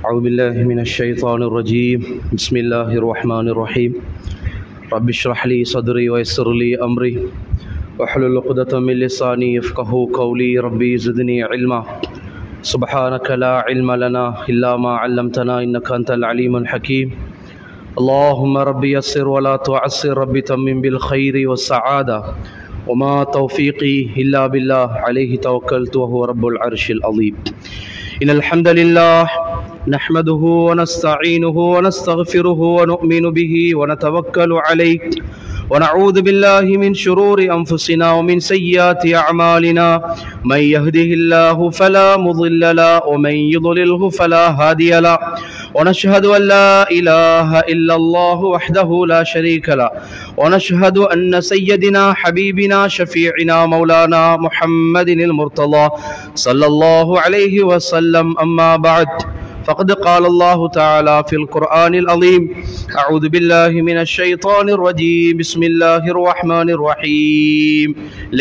أعوذ بالله من الشيطان الرجيم بسم الله الرحمن الرحيم رب اشرح لي صدري ويسر لي أمري واحلل عقدة من لساني يفقهوا قولي ربي زدني علما سبحانك لا علم لنا إلا ما علمتنا إنك أنت العليم الحكيم اللهم ربي يسر ولا تعسر ربي تمم بالخير والسعادة وما توفيقي إلا بالله عليه توكلت وهو رب العرش العظيم إن الحمد لله نحمده ونستعينه ونستغفره ونؤمن به ونتوكل عليه ونعوذ بالله من شرور أنفسنا ومن سيئات أعمالنا من يهده الله فلا مضل له ومن يضلله فلا هادي له ونشهد أن لا إله إلا الله وحده لا شريك له ونشهد أن سيدنا حبيبنا شفيعنا مولانا محمد المرتضى صلى الله عليه وسلم أما بعد فقد قال الله تعالى في القرآن العظيم أعوذ بالله من الشيطان الرجيم بسم الله الرحمن الرحيم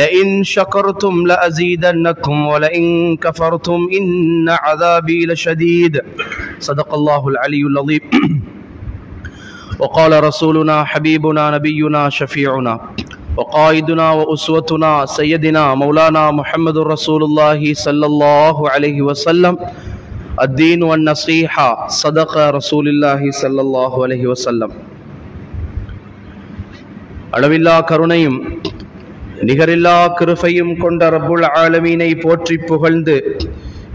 لئن شكرتم لأزيدنكم ولئن كفرتم إن عذابي لشديد صدق الله العلي العظيم وقال رسولنا حبيبنا نبينا شفيعنا وقائدنا وأسوتنا سيدنا مولانا محمد رسول الله صلى الله عليه وسلم الدين والنصيحة صدق رسول الله صلى الله عليه وسلم அளவில்லா கருணையும் நிகரில்லா கிருபையும் கொண்ட ரப்புல் ஆலமீனை போற்றி புகழ்ந்து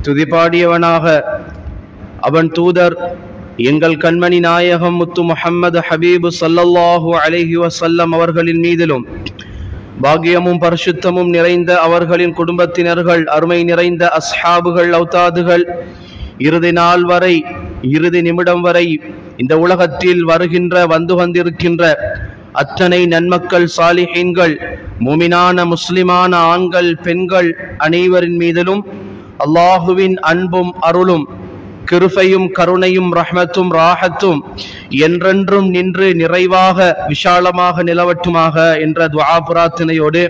துதிபாடியவனாக அவன் தூதர் எங்கள் கண்மணி நாயகம் முத்து முஹம்மது ஹபீபு ஸல்லல்லாஹு அலைஹி வஸல்லம் அவர்களின் மீதிலும் பாக்கியமும் பரிசுத்தமும் நிறைந்த அவர்களின் குடும்பத்தினர்கள் அருமை நிறைந்த அஸ்ஹாபுகள் அவுதாதுகள் இறுதி நாள் வரை இறுதி நிமிடம் வரை இந்த உலகத்தில் வருகின்ற வந்து வந்திருக்கின்ற அத்தனை நன்மக்கள் சாலிஹீன்கள் முமினான முஸ்லிமான ஆண்கள் பெண்கள் அனைவரின் மீதிலும் அல்லாஹுவின் அன்பும் அருளும் கிருபையும் கருணையும் ரஹ்மத்தும் ராஹத்தும் என்றென்றும் நின்று நிறைவாக விஷாலமாக நிலவட்டுமாக என்ற துஆ பிரார்த்தனையோடு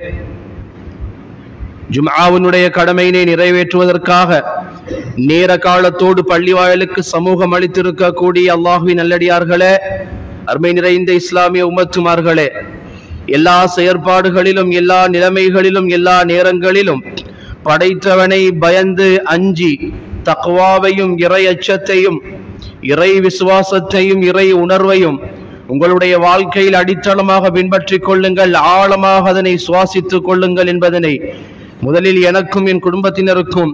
ஜும்ஆவினுடைய கடமையினை நிறைவேற்றுவதற்காக நேர காலத்தோடு பள்ளி வாயிலுக்கு சமூகம் அளித்திருக்கக்கூடிய அல்லாஹுவின் நல்லடியார்களே, அருமை நிறைந்த இஸ்லாமிய உம்மத்துமார்களே, எல்லா செயற்பாடுகளிலும் எல்லா நிலைமைகளிலும் எல்லா நேரங்களிலும் படைத்தவனை பயந்து அஞ்சி தக்வாவையும் இறை அச்சத்தையும் இறை விசுவாசத்தையும் இறை உணர்வையும் உங்களுடைய வாழ்க்கையில் அடித்தளமாக பின்பற்றிக் கொள்ளுங்கள், ஆழமாக அதனை சுவாசித்துக் கொள்ளுங்கள் என்பதனை முதலில் எனக்கும் என் குடும்பத்தினருக்கும்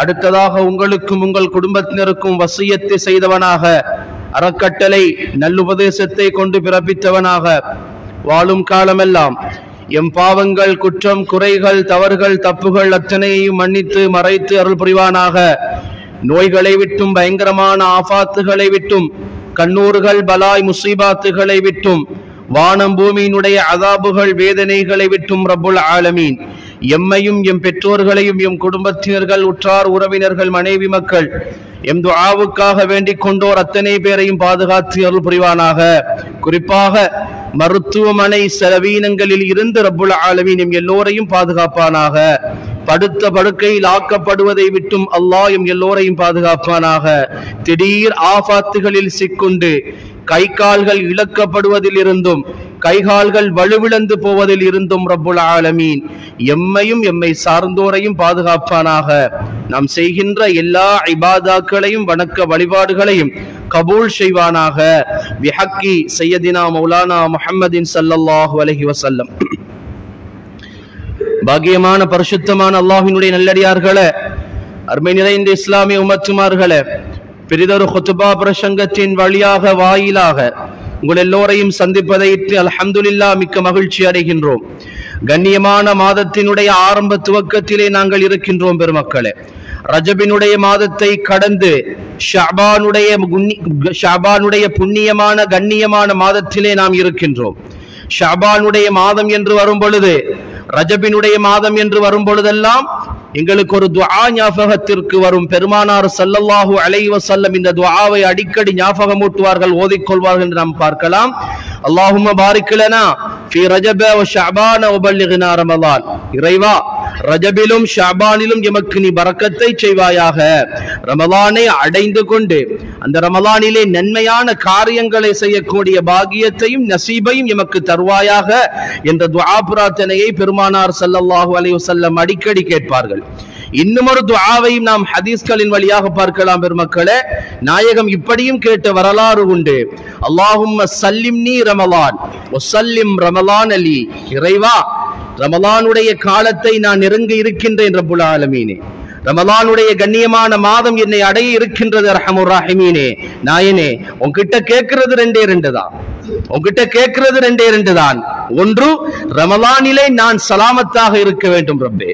அடுத்ததாக உங்களுக்கும் உங்கள் குடும்பத்தினருக்கும் வசியத்தை செய்தவனாக அறக்கட்டளை நல்லுபதேசத்தை கொண்டு பிறப்பித்தவனாக வாழும் காலமெல்லாம் எம் பாவங்கள் குற்றம் குறைகள் தவறுகள் தப்புகள் அத்தனையையும் மன்னித்து மறைத்து அருள் புரிவானாக. நோய்களை விட்டும் பயங்கரமான ஆஃபாத்துகளை விட்டும் கண்ணூறுகள் பலாய் முசீபாத்துகளை விட்டும் வானம் பூமியினுடைய அதாபுகள் வேதனைகளை விட்டும் ரப்புல் ஆலமீன் எம்மையும் எம் பெற்றோர்களையும் எம் குடும்பத்தினர்கள் உற்றார் உறவினர்கள் மனைவி மக்கள் எம் துஆவுக்காக வேண்டிக் கொண்டோர் அத்தனை பேரையும் பாதுகாத்து அருள் புரிவானாக. குறிப்பாக மருத்துவமனை செலவீனங்களில் இருந்து ரப்புல் ஆலமீன் எம் எல்லோரையும் பாதுகாப்பானாக. படுத்த படுக்கையில் ஆக்கப்படுவதை விட்டும் அல்லாஹ் எம் எல்லோரையும் பாதுகாப்பானாக. திடீர் ஆஃபாத்துகளில் சிக்குண்டு கை கால்கள் இழக்கப்படுவதில் இருந்தும் கைகால்கள் வலுவிழந்து போவதில் இருந்தும் ரப்புல் ஆலமீன் எம்மையும் எம்மை சார்ந்தோரையும் பாதுகாப்பானாக. நாம் செய்கின்ற எல்லா இபாதாக்களையும் வணக்க வழிபாடுகளையும் கபூல் செய்வானாக. பிஹக்கி சையதினா மௌலானா முஹம்மதின் ஸல்லல்லாஹு அலைஹி வஸல்லம். பாக்கியமான பரிசுத்தமான அல்லாஹ்வினுடைய நல்லடியார்களே, அருமை நிறைந்த இஸ்லாமிய உம்மத்துமார்களே, பெரிதொரு குத்பா பிரசங்கத்தின் வழியாக வாயிலாக உங்கள் எல்லோரையும் சந்திப்பதை அல்ஹம்துலில்லாஹ் மிக்க மகிழ்ச்சி அடைகின்றோம். கண்ணியமான மாதத்தினுடைய ஆரம்ப துவக்கத்திலே நாங்கள் இருக்கின்றோம் பெருமக்களே. ரஜபினுடைய மாதத்தை கடந்து ஷஅபானுடைய புண்ணியமான கண்ணியமான மாதத்திலே நாம் இருக்கின்றோம். ஷஅபானுடைய மாதம் என்று வரும் பொழுது, ரஜபினுடைய மாதம் என்று வரும் பொழுதெல்லாம் எங்களுக்கு ஒரு துஆ ஞாபகத்திற்கு வரும். பெருமானார் ஸல்லல்லாஹு அலைஹி வஸல்லம் இந்த துஆவை அடிக்கடி ஞாபகமூட்டுவார்கள், ஓதிக்கொள்வார்கள் என்று நாம் பார்க்கலாம். அல்லாஹும்ம பாரிக் லனா ஃபீ ரஜப வ ஷஅபான வ பல்லிக்னா ரமலான். இறைவா, ரஜபிலும் ஷாபானிலும் எமக்கு நீ பரக்கத்தை செய்வாயாக. ரமலானை அடைந்து கொண்டு அந்த ரமலானிலே நன்மையான காரியங்களை செய்யக்கூடிய பாக்கியத்தையும் நசீபையும் எமக்கு தருவாயாக என்ற துஆ பிரார்த்தனையை பெருமானார் ஸல்லல்லாஹு அலைஹி வஸல்லம் அடிக்கடி கேட்பார்கள். இன்னும் ஒரு துஆவையும் நாம் ஹதீஸ்களின் வழியாக பார்க்கலாம் பெருமக்களே. நாயகம் இப்படியும் கேட்ட வரலாறு உண்டு. அல்லாஹும்ம சல்லிம்னி ரமலான் வஸல்லிம் ரமலான் அலி. இறைவா, ரமலானுடைய காலத்தை நான் நெருங்கி இருக்கின்றேன் ரப்புல் ஆலமீனே. ரமலானுடைய கண்ணியமான மாதம் என்னை அடைய இருக்கின்றது அர்ஹமுர் ராஹிமீனே. நாயனே, உன்கிட்ட கேட்கிறது ரெண்டே ரெண்டு தான். ஒன்று, ரமலானிலே நான் சலாமத்தாக இருக்க வேண்டும் ரப்பே.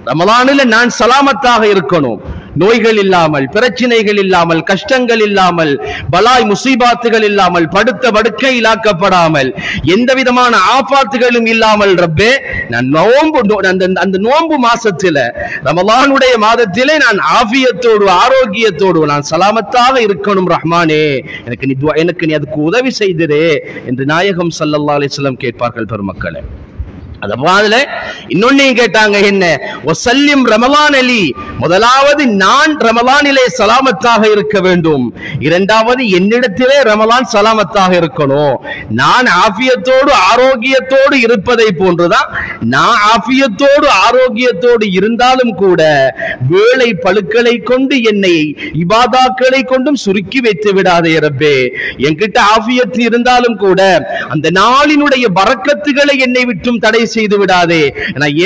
ரமலானில நான் சலாமத்தாக இருக்கணும். நோய்கள் இல்லாமல், பிரச்சனைகள் இல்லாமல், கஷ்டங்கள் இல்லாமல், பலாய் முசீபாத்துகள் இல்லாமல், படுத்த படுக்கை இலாக்கப்படாமல், எந்த விதமான ஆபாத்துகளும் இல்லாமல் ரப்பே, நான் அந்த நோன்பு மாசத்தில, ரமலானுடைய மாதத்திலே நான் ஆஃபியத்தோடு ஆரோக்கியத்தோடு நான் சலாமத்தாக இருக்கணும் ரஹ்மானே. எனக்கு நீ அதுக்கு உதவி செய்திரே என்று நாயகம் ஸல்லல்லாஹு அலைஹி வஸல்லம் கேட்பார்கள் பெருமக்களே. அதுல இன்னொன்னையும் கேட்டாங்க, என்ன? வஸல்லிம் ரமலான் அலி. முதலாவது, நான் ரமலானிலே சலாமத்தாக இருக்க வேண்டும். இரண்டாவது, என்னிடத்திலே ரமலான் சலாமத்தாக இருக்கணும். நான் ஆஃபியத்தோடு ஆரோக்கியத்தோடு இருப்பதை போன்றுதான், நான் ஆஃபியத்தோடு ஆரோக்கியத்தோடு இருந்தாலும் கூட வேலை பழுக்களை கொண்டு என்னை இபாதாக்களை கொண்டும் சுருக்கி வைத்து விடாதே ரப்பே. என்கிட்ட ஆஃபியத்து இருந்தாலும் கூட அந்த நாளினுடைய பரக்கத்துகளை என்னை விட்டும் தடை செய்து விடாதே.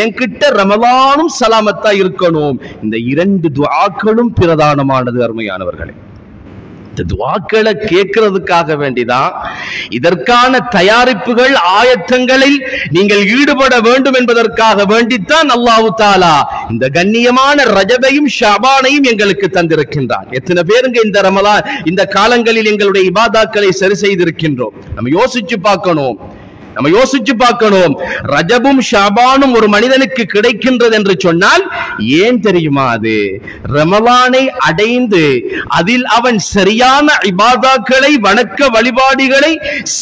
என்கிட்ட ரமலானும் சலாமத்தா இருக்கணும். இந்த இரண்டு துஆக்களும் பிரதானமானது அருமையானவர்களே. இந்த துஆக்களை கேட்கிறதுக்காக வேண்டிதான், இதற்கான தயாரிப்புகள் ஆயத்தங்களில் நீங்கள் ஈடுபட வேண்டும் என்பதற்காக வேண்டித்தான் அல்லாஹ் தஆலா இந்த கண்ணியமான ரஜபையும் ஷாபானையும் எங்களுக்கு தந்திருக்கின்றான். எத்தனை பேருங்க இந்த ரமலான் இந்த காலங்களில் எங்களுடைய இபாதாக்களை சரி செய்திருக்கின்றோம்? நம்ம யோசிச்சு பார்க்கணும். ரஜபும் ஷாபானும் ஒரு மனிதனுக்கு கிடைக்கின்றது என்று சொன்னால் ஏன் தெரியுமா? அது ரமலானை அடைந்து அதில் அவன் சரியான இபாதாக்களை, வணக்க வழிபாடுகளை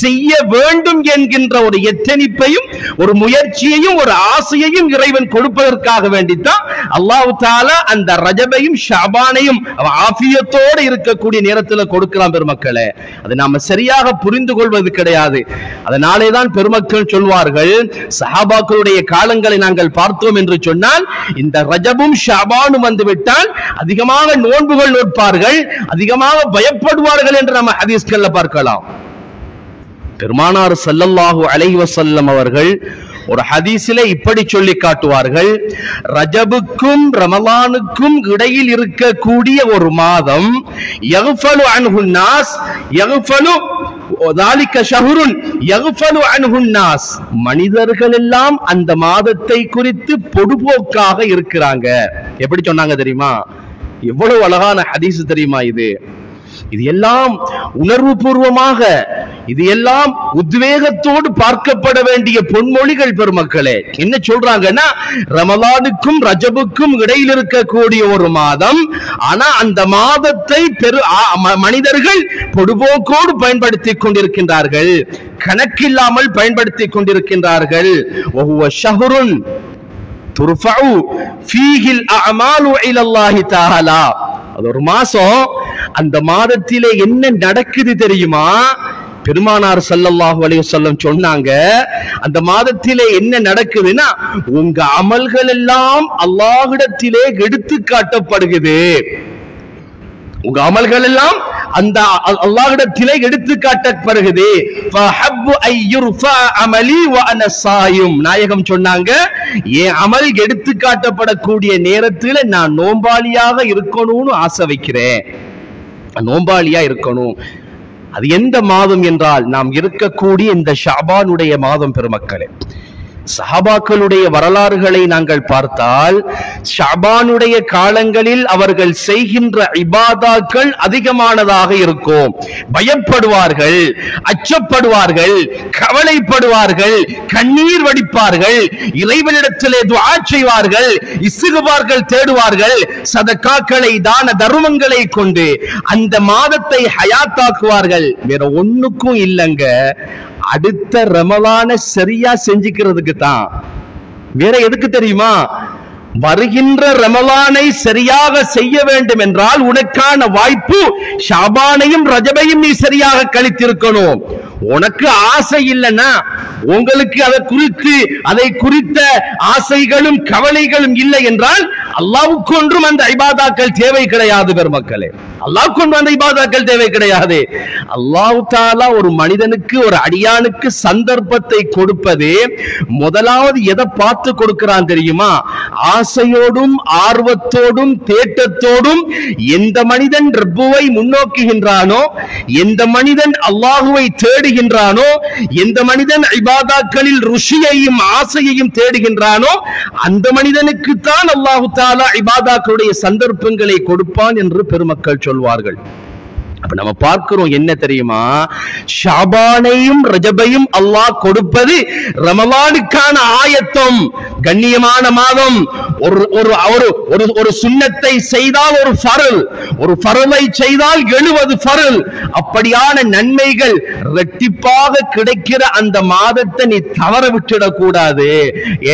செய்ய வேண்டும் என்கின்ற ஒரு எத்தனிப்பையும் ஒரு முயற்சியையும் ஒரு ஆசையையும் இறைவன் கொடுப்பதற்காக வேண்டித்தான் அல்லாஹ் தஆலா அந்த ரஜபையும் ஷாபானையும் ஆஃபியத்தோடு இருக்கக்கூடிய நேரத்தில் கொடுக்கலாம் பெருமக்களே. அதை நாம சரியாக புரிந்து கொள்வது கிடையாது. அதனாலே தான் பெருமக்கள் சொல்வார்கள், சஹாபாக்களுடைய காலங்களை நாங்கள் பார்த்தோம் என்று சொன்னால் இந்த ரஜபும் ஷாபானும் வந்துவிட்டால் அதிகமாக நோன்புகள் நோட்பார்கள், அதிகமாக பயப்படுவார்கள் என்று நம்ம ஹதீஸ்கள்ல பார்க்கலாம். பெருமானார் ஸல்லல்லாஹு அலைஹி வஸல்லம் அவர்கள் ஒரு ஹதீஸிலே இப்படி சொல்லி காட்டுவார்கள், ரஜபுக்கும் ரமலானுக்கும் இடையில் இருக்கக்கூடிய ஒரு மாதம், யக்ஃபலு அன்ஹு நாஸ், யக்ஃபலு ذلك شهر يغفل عنه الناس. மனிதர்கள் எல்லாம் அந்த மாதத்தை குறித்து பொடுபோக்காக இருக்கிறாங்க. எப்படி சொன்னாங்க தெரியுமா? எவ்வளவு அழகான ஹதீஸ் தெரியுமா இது? இது எல்லாம் உணர்வு பூர்வமாக, இது எல்லாம் உத்வேகத்தோடு பார்க்கப்பட வேண்டிய பொன்மொழிகள் பெருமக்களே. என்ன சொல்றாங்கன்னா, ரமலானுக்கும் ரஜபுக்கும் இடையில் இருக்கக்கூடிய ஒரு மாதம், ஆனா அந்த மாதத்தை மனிதர்கள் பொடுபோக்கோடு பயன்படுத்திக் கொண்டிருக்கின்றார்கள், கணக்கில்லாமல் பயன்படுத்திக் கொண்டிருக்கின்றார்கள். வஹுவ ஷஹ்ருன் துர்ஃபஉ ஃபீஹில் அஅமாலு இலல்லாஹி தஆலா. அது ஒரு மாசம். அந்த மாதத்திலே என்ன நடக்குது தெரியுமா? பெருமானார் ஸல்லல்லாஹு அலைஹி வஸல்லம் சொன்னாங்க, அந்த மாதத்திலே என்ன நடக்குதுன்னா, உங்க அமல்கள் எல்லாம் அல்லாஹ்விடத்திலே எடுத்து காட்டப்படுகிறது. உங்க அமல்கள் எல்லாம் அந்த அல்லாஹ்விடத்திலே எடுத்து காட்டப்படுகிறது. ஃபஹப்பு ஐயுர்ஃபா அமலி வ அன ஸாயிம். நாயகம் சொன்னாங்க, என் அமல் எடுத்து காட்டப்படக்கூடிய நேரத்தில் நான் நோம்பாளியாக இருக்கணும்னு ஆசை வைக்கிறேன். நோம்பாளியா இருக்கணும். அது எந்த மாதம் என்றால், நாம் இருக்கக்கூடிய இந்த ஷாபானுடைய மாதம் பெருமக்களே. சஹாபாக்களுடைய வரலாறுகளை நாங்கள் பார்த்தால், ஷாபானுடைய காலங்களில் அவர்கள் செய்கின்ற இபாதாக்கள் அதிகமானதாக இருக்கும். பயப்படுவார்கள், அச்சப்படுவார்கள், கவலைப்படுவார்கள், கண்ணீர் வடிப்பார்கள், இறைவனிடத்திலே துஆ செய்வார்கள், இஸ்திக்பார்கள் தேடுவார்கள், சதகாக்களை, தான தர்மங்களை கொண்டு அந்த மாதத்தை ஹயாத்தாக்குவார்கள். வேற ஒண்ணுக்கும் இல்லைங்க, அடுத்த ரமலான சரியா செஞ்சுக்கிறதுக்கு தான். வேற எதுக்கு தெரியுமா? வருகின்ற ரமலானை சரியாக செய்ய வேண்டும் என்றால் உனக்கான வாய்ப்பு ஷாபானையும் ரஜபையும் நீ சரியாக கழித்திருக்கணும். உனக்கு ஆசை இல்லைன்னா, உங்களுக்கு அதை குறித்த ஆசைகளும் கவலைகளும் இல்லை என்றால் அல்லாஹ்வுக்கு ஒன்றும் அந்த இபாதாக்கள் தேவை கிடையாது. பெருமக்களே, அல்லாஹ்வுக்கு ஒன்றும் அந்த இபாதாக்கள் தேவை கிடையாது. அல்லாஹ் தஆலா ஒரு மனிதனுக்கு, ஒரு அடியானுக்கு சந்தர்ப்பத்தை கொடுப்பது முதலாவது எதை பார்த்து கொடுக்கிறான் தெரியுமா? ஆசையோடும் ஆர்வத்தோடும் தேட்டத்தோடும் எந்த மனிதன் ரப்புவை முன்னோக்குகின்றானோ, எந்த மனிதன் அல்லாஹுவை தேடுகின்றானோ, எந்த மனிதன் இபாதாக்களில் ருஷியையும் ஆசையையும் தேடுகின்றானோ அந்த மனிதனுக்குத்தான் அல்லாஹ் தஆலா இபாதாக்களுடைய சந்தர்ப்பங்களை கொடுப்பான் என்று பெருமக்கள் சொல்வார்கள். அப்ப நம்ம பார்க்கிறோம் என்ன தெரியுமா? ஷாபானையும் ரஜபையும் அல்லாஹ் கொடுப்பது ரமலானுக்கான ஆயத்தம். கண்ணியமான மாதம். ஒரு சுன்னத்தை செய்தால் ஒரு ஃபர்லை செய்தால் 70 ஃபர்ல். அப்படியான நன்மைகள் இரட்டிப்பாக கிடைக்கிற அந்த மாதத்தை நீ தவற விட்டுடக் கூடாது.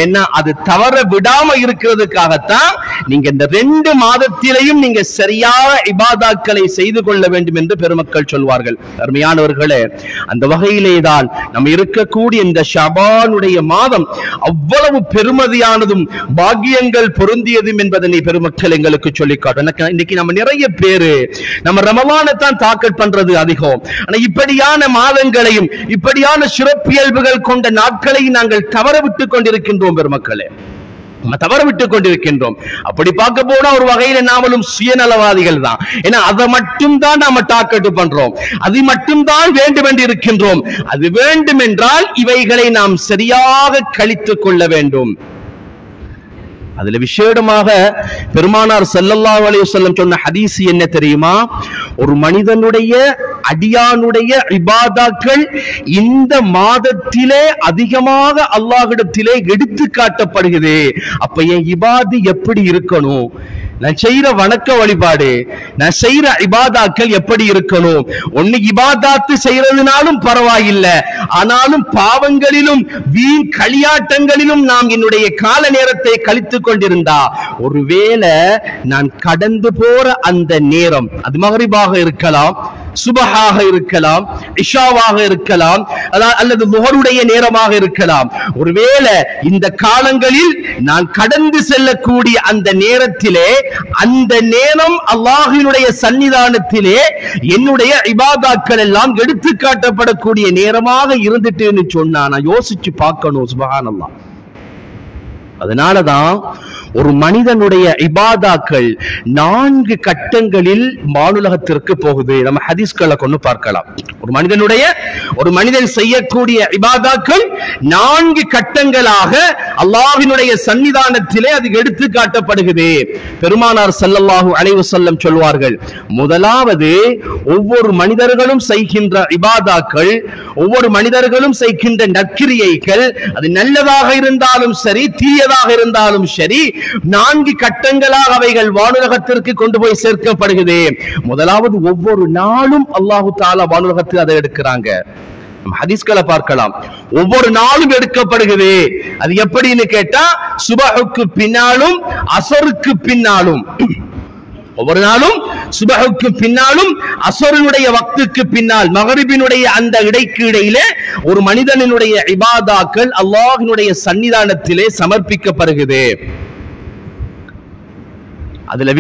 ஏன்னா அது தவற விடாம இருக்கிறதுக்காகத்தான் நீங்க இந்த 2 மாதத்திலையும் நீங்க சரியாக இபாதாக்களை செய்து கொள்ள வேண்டும் என்று பெருமக்கள் சொல்வார்கள். அருமையானவர்களே, அந்த வகையிலே தான் நம்ம இருக்கக்கூடிய இந்த ஷாபானுடைய மாதம் அவ்வளவு பெருமதியானதும் பாக்கியங்கள் பொருந்தியதும் என்பதனை பெருமக்கள் எங்களுக்கு சொல்லிக் காட்டும். இன்னைக்கு நம்ம நிறைய பேரு நம்ம ரமலானை தான் தாக்கல் பண்றது அதிகம். ஆனா இப்படியான மாதங்களையும் இப்படியான சிறப்பியல்புகள் கொண்ட நாட்களையும் நாங்கள் தவற விட்டுக் கொண்டிருக்கின்றோம். பெருமக்களே, தவற விட்டுக் கொண்டிருக்கின்றோம். அப்படி பார்க்க போனா ஒரு வகையில நாமளும் சுயநலவாதிகள் தான். ஏன்னா அதை மட்டும் தான் நாம டார்கெட் பண்றோம், அது மட்டும் தான் வேண்டும் என்று இருக்கின்றோம். அது வேண்டும் என்றால் இவைகளை நாம் சரியாக கழித்துக் கொள்ள வேண்டும். அதுல விசேடமாக பெருமானார் ஸல்லல்லாஹு அலைஹி வஸல்லம் சொன்ன ஹதீஸ் என்ன தெரியுமா? ஒரு மனிதனுடைய அடியானுடைய இபாதாக்கள் இந்த மாதத்திலே அதிகமாக அல்லாஹ்விடத்திலே எடுத்து காட்டப்படுகிறது. அப்ப என் இபாது எப்படி இருக்கணும்? நான் செய்யற வணக்க வழிபாடு, நான் செய்யற இபாதாக்கள் எப்படி இருக்கணும்? ஒன்னு இபாதாத்து செய்யறதுனாலும் பரவாயில்லை, ஆனாலும் பாவங்களிலும் வீண் களியாட்டங்களிலும் நாம் என்னுடைய கால நேரத்தை கழித்துக் கொண்டிருந்தா, ஒருவேளை நான் கடந்து போற அந்த நேரம், அது மக்ரிபாக இருக்கலாம், சுபஹாக இருக்கலாம், இஷாவாக இருக்கலாம், அல்லது முஹருடைய நேரமாக இருக்கலாம். ஒருவேளை இந்த காலங்களில் நான் கடந்து செல்லக்கூடிய அந்த நேரத்திலே, அந்த நேரம் அல்லாஹ்வினுடைய சன்னிதானத்திலே என்னுடைய இபாதாக்கள் எல்லாம் எடுத்து காட்டப்படக்கூடிய நேரமாக இருந்துட்டுன்னு சொன்னா நான் யோசிச்சு பார்க்கணும். சுப்ஹானல்லாஹ். அதனாலதான் ஒரு மனிதனுடைய இபாதாக்கள் 4 கட்டங்களில் வானுலகத்திற்கு போகுது. நம்ம ஹதீஸ்களை கொண்டு பார்க்கலாம். ஒரு மனிதன் செய்யக்கூடிய இபாதாக்கள் 4 கட்டங்களாக அல்லாஹ்வினுடைய சன்னிதானத்திலே அது எடுத்து காட்டப்படுகிறது. பெருமானார் ஸல்லல்லாஹு அலைஹி வஸல்லம் சொல்வார்கள், முதலாவது ஒவ்வொரு மனிதர்களும் செய்கின்ற இபாதாக்கள், ஒவ்வொரு மனிதர்களும் செய்கின்ற நற்கிரியைகள், அது நல்லதாக இருந்தாலும் சரி தீயதாக இருந்தாலும் சரி, 4 கட்டங்களாக அவைகள் வானுலகத்திற்கு கொண்டு போய் சேர்க்கப்படுகிறது. முதலாவது ஒவ்வொரு நாளும் அல்லாஹு தஆலா வானுலகத்தில் அதை எடுக்கிறாங்க. ஹதீஸ்களை பார்க்கலாம். ஒவ்வொரு நாளும் எடுக்கப்படுகிறது. அது எப்படின்னு கேட்டா, சுபஹுக்கு பின்னாலும் அஸருக்கு பின்னாலும், ஒவ்வொரு நாளும் சுபஹுக்கு பின்னாலும் அஸருடைய வக்துக்கு பின்னால், மக்ரிபினுடைய அந்த இடைக்கு இடையிலே ஒரு மனிதனுடைய இபாதாக்கள் அல்லாஹ்வினுடைய சன்னிதானத்திலே சமர்ப்பிக்கப்படுகிறது. அதுல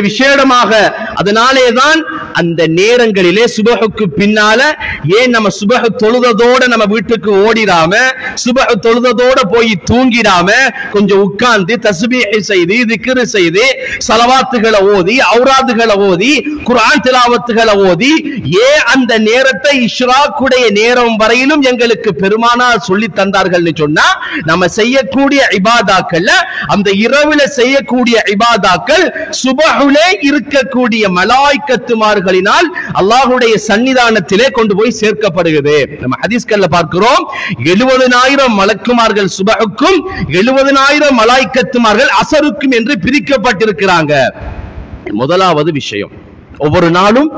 விசேடமாக அதனாலேதான் அந்த நேரங்களிலே சுபஹுக்கு பின்னால, ஏன் நம்ம சுபஹ் தொழுததோட நம்ம வீட்டுக்கு ஓடிடாம, சுபஹ் தொழுததோட போய் தூங்கிடாம கொஞ்சம் உட்கார்ந்து தஸ்பீஹ் செய்து, திக்ர் செய்து, ஸலவாத்துகளை ஓதி, ஔராதுகளை ஓதி, குர்ஆன் திலாவத்துகளை ஓதி, ஏன் அந்த நேரத்தை இஷ்ராக்குடைய நேரம் வரையிலும் எங்களுக்கு பெருமானார் சொல்லி தந்தார்கள்னு சொன்னா, நம்ம செய்யக்கூடிய இபாதாக்கள்ல அந்த இரவுல செய்யக்கூடிய இபாதாக்கள் சுபஹுலே இருக்கக்கூடிய மலாயிக்கத்துமார்களினால் அல்லாஹ்வுடைய சன்னிதானத்திலே கொண்டு போய் சேர்க்கப்படுகிறது. நம்ம ஹதீஸ்கள்ல பார்க்கிறோம், 70,000 மலக்குமார்கள் சுபஹுக்கும் 70,000 மலாயிக்கத்துமார்கள் அஸருக்கும் என்று பிரிக்கப்பட்டிருக்கிறாங்க. முதலாவது விஷயம், ஒவ்வொரு நாளும்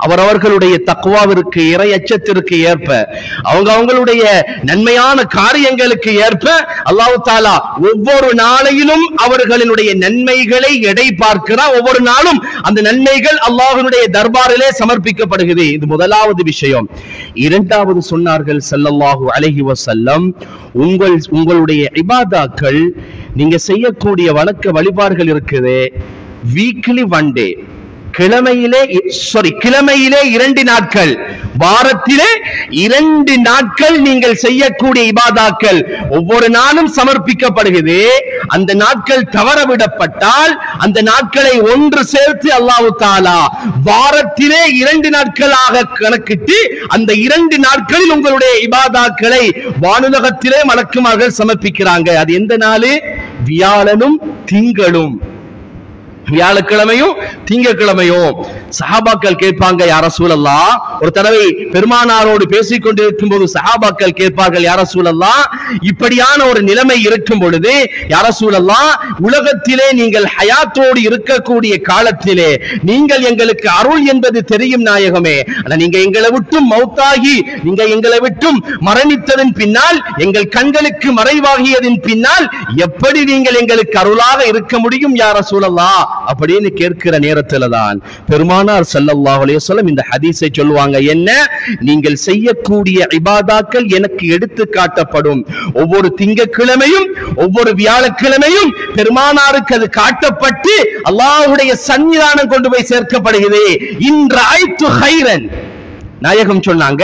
அவரவர்களுடைய தக்வாவிற்கு இறை அச்சத்திற்கு ஏற்ப அவங்களுடைய நன்மையான காரியங்களுக்கு ஏற்ப அல்லாஹ் தஆலா ஒவ்வொரு நாளையிலும் அவர்களுடைய நன்மைகளை எடை பார்க்கிறார். ஒவ்வொரு நாளும் அந்த நன்மைகள் அல்லாஹ்வுடைய தர்பாரிலே சமர்ப்பிக்கப்படுகிறது. இது முதலாவது விஷயம். இரண்டாவது சொன்னார்கள் ஸல்லல்லாஹு அலைஹி வஸல்லம், உங்களுடைய இபாதாக்கள், நீங்க செய்யக்கூடிய வணக்க வழிபாடுகள் இருக்குது, வீக்லி ஒன் டே, கிழமையிலே 2 நாட்கள், வாரத்திலே 2 நாட்கள் நீங்கள் செய்யக்கூடிய இபாதாக்கள் ஒவ்வொரு நாளும் சமர்ப்பிக்கப்படுகிறது. அந்த நாட்கள் தவறவிடப்பட்டால் அந்த நாட்களை ஒன்று சேர்த்து அல்லாஹ் தஆலா வாரத்திலே 2 நாட்களாக கணக்கிட்டு அந்த 2 நாட்களில் உங்களுடைய இபாதாக்களை வானுலகத்திலே மலக்குமார்கள் சமர்ப்பிக்கிறாங்க. அது எந்த நாள்? வியாழனும் திங்களும். வியாழக்கிழமையும் திங்கக்கிழமையும். சஹாபாக்கள் கேட்பாங்க, யா ரசூலல்லாஹ், ஒரு தடவை பெருமானாரோடு பேசிக் கொண்டிருக்கும் போது சஹாபாக்கள் கேட்பார்கள், யா ரசூலல்லாஹ், இப்படியான ஒரு நிலைமை இருக்கும் பொழுது யா ரசூலல்லாஹ், உலகத்திலே நீங்கள் ஹயாத்தோடு இருக்கக்கூடிய காலத்திலே நீங்கள் எங்களுக்கு அருள் என்பது தெரியும் நாயகமே, ஆனா நீங்க எங்களை விட்டும் மௌத்தாகி நீங்க எங்களை விட்டும் மரணித்ததன் பின்னால், எங்கள் கண்களுக்கு மறைவாகியதன் பின்னால் எப்படி நீங்கள் எங்களுக்கு அருளாக இருக்க முடியும் யா ரசூலல்லாஹ் அப்படின்னு கேட்கிற நேரத்தில் தான் பெருமானார் ஸல்லல்லாஹு அலைஹி வஸல்லம் இந்த ஹதீஸை சொல்லுவாங்க. என்ன? நீங்கள் செய்யக்கூடிய இபாதாக்கள் எனக்கு எடுத்து காட்டப்படும். ஒவ்வொரு திங்கட்கிழமையும் ஒவ்வொரு வியாழக்கிழமையும் பெருமானாருக்கு அது காட்டப்பட்டு அல்லாஹ்வுடைய சன்னிதானம் கொண்டு போய் சேர்க்கப்படுகிறது. இன்றைத்து ஹைரன், நாயகம் சொன்னாங்க,